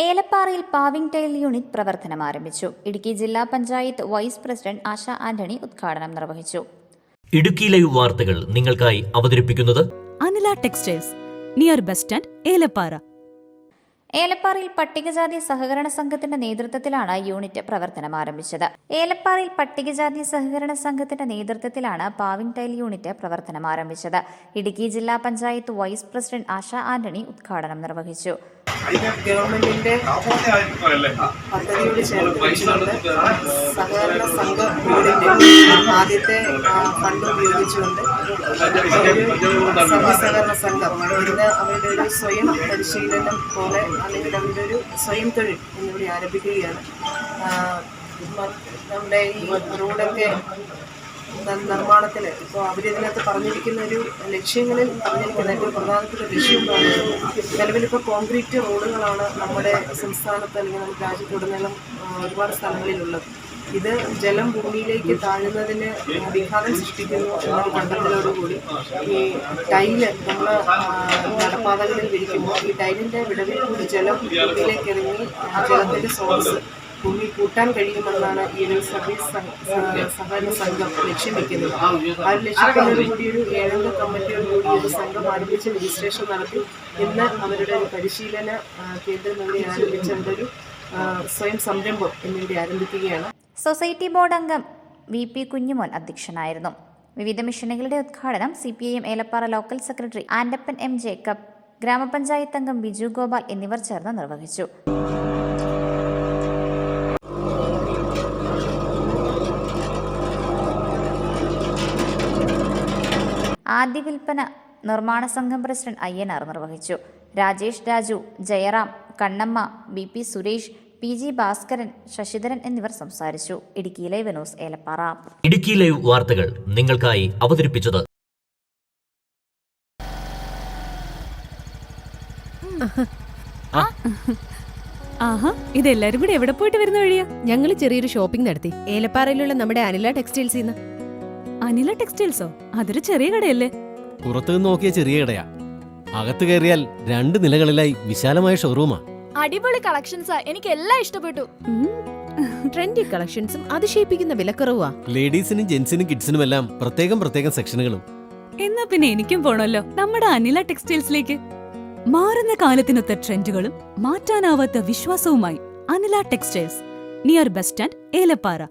ഏലപ്പാറയിൽ paving tile unit പ്രവർത്തനം ആരംഭിച്ചു. ഇടുക്കി ജില്ലാ പഞ്ചായത്ത് വൈസ് പ്രസിഡന്റ് ആശ ആന്റണി ഉദ്ഘാടനം നിർവഹിച്ചു. ഇടുക്കി ലൈവ് വാർത്തകൾ നിങ്ങൾക്കായി അവതരിപ്പിക്കുന്നത് Anila textiles, near bus stand, Elappara. ഏലപ്പാറയിൽ പട്ടികജാതി സഹകരണ സംഘത്തിന്റെ നേതൃത്വത്തിലാണ് യൂണിറ്റ് പ്രവർത്തനം ആരംഭിച്ചത്. ഏലപ്പാറയിൽ പട്ടികജാതി സഹകരണ സംഘത്തിന്റെ നേതൃത്വത്തിലാണ് പാവിംഗ് ടൈൽ യൂണിറ്റ് പ്രവർത്തനം ആരംഭിച്ചത്. ഇടുക്കി ജില്ലാ പഞ്ചായത്ത് വൈസ് പ്രസിഡന്റ് ആശ ആന്റണി ഉദ്ഘാടനം നിർവഹിച്ചു. ഗവൺമെന്റിന്റെ പദ്ധതിയോട് ചേർത്ത് സഹകരണ സംഘ ബോർഡിന്റെ ആദ്യത്തെ ഫണ്ട് ഉപയോഗിച്ചുകൊണ്ട് സഹകരണ സംഘം ഇന്ന് അവരുടെ ഒരു സ്വയം പരിശീലനം പോലെ അല്ലെങ്കിൽ അവരുടെ ഒരു സ്വയം തൊഴിൽ എന്നിവിടെ ആരംഭിക്കുകയാണ്. നമ്മുടെ ഈ റോഡൊക്കെ നിർമ്മാണത്തിൽ ഇപ്പോൾ അവരിതിനകത്ത് പറഞ്ഞിരിക്കുന്ന ഒരു ലക്ഷ്യങ്ങളിൽ പറഞ്ഞിരിക്കുന്ന ഏറ്റവും പ്രധാനപ്പെട്ട ലക്ഷ്യം നിലവിലിപ്പോൾ കോൺക്രീറ്റ് റോഡുകളാണ് നമ്മുടെ സംസ്ഥാനത്ത് അല്ലെങ്കിൽ നമ്മുടെ രാജ്യത്തുടനീളം ഒരുപാട് സ്ഥലങ്ങളിലുള്ളത്. ഇത് ജലം ഭൂമിയിലേക്ക് താഴുന്നതിന് വിഘാതം സൃഷ്ടിക്കുന്നു എന്ന കണ്ടെത്തലോടുകൂടി ഈ ടൈല് നമ്മൾ നടപ്പാതകളിൽ വിരിക്കുമ്പോൾ ഈ ടൈലിൻ്റെ വിടവിൽ കൂടി ജലം ഭൂമിയിലേക്ക് ഇറങ്ങി ആ ജലത്തിൻ്റെ സോഴ്സ് ഭൂമി കൂട്ടാൻ കഴിയുമെന്നാണ് ഈ ഒരു സർവീസ് സഹകരണ സംഘം ലക്ഷ്യം വയ്ക്കുന്നത്. ആ ലക്ഷ്യത്തോടുകൂടി ഒരു 7 അംഗ കമ്മിറ്റിയോടുകൂടി ഒരു സംഘം ആരംഭിച്ച് രജിസ്ട്രേഷൻ നടത്തി ഇന്ന് അവരുടെ ഒരു പരിശീലന കേന്ദ്രം ഇവിടെ ആരംഭിച്ച് അവരുടെ ഒരു സ്വയം സംരംഭം എന്നിവിടെ ആരംഭിക്കുകയാണ്. സൊസൈറ്റി ബോർഡ് അംഗം VP കുഞ്ഞുമോൻ അധ്യക്ഷനായിരുന്നു. വിവിധ മിഷനുകളുടെ ഉദ്ഘാടനം CPIM Elappara local secretary Andappan M Jacob, ഗ്രാമപഞ്ചായത്ത് അംഗം ബിജു ഗോപാൽ എന്നിവർ ചേർന്ന് നിർവഹിച്ചു. ആദ്യ വിൽപ്പന നിർമ്മാണ സംഘം പ്രസിഡന്റ് അയ്യനാർ നിർവഹിച്ചു. രാജേഷ് രാജു, ജയറാം, കണ്ണമ്മ, BP സുരേഷ്, PG ഭാസ്കരൻ, ശശിധരൻ എന്നിവർ സംസാരിച്ചു. Idukki live news, Elappara. Idukki live വാർത്തകൾ നിങ്ങൾക്കായി അവതരിപ്പിച്ചത് ആഹാ, ഇതെല്ലാരും കൂടി എവിടെ പോയിട്ട് വരുന്ന വഴിയാ? ഞങ്ങൾ ചെറിയൊരു ഷോപ്പിംഗ് നടത്തി ഏലപ്പാറയിലുള്ള നമ്മുടെ അനില ടെക്സ്റ്റൈൽസിൽ. അനില ടെക്സ്റ്റൈൽസോ? അതൊരു ചെറിയ കടയല്ലേ? പുറത്തുനിന്ന് നോക്കിയ ചെറിയ കടയാ, അകത്ത് കയറിയാൽ 2 നിലകളിലായി വിശാലമായ ഷോറൂമാ. അടിപൊളി കളക്ഷൻസാ, എനിക്ക് എല്ലാം ഇഷ്ടപ്പെട്ടു. ട്രെൻഡി കളക്ഷൻസും അതിശയിപ്പിക്കുന്ന വിലക്കുറവാ. ലേഡീസിനും ജെന്റ്സിനും കിഡ്സിനും എല്ലാം പ്രത്യേകം സെക്ഷനുകളും. എന്നാ പിന്നെ എനിക്കും പോണല്ലോ നമ്മുടെ അനില ടെക്സ്റ്റൈൽസിലേക്ക്. മാറുന്ന കാലത്തിനൊത്ത ട്രെൻഡുകളും മാറ്റാനാവാത്ത വിശ്വാസവുമായി Anila textiles, near bus stand, Elappara.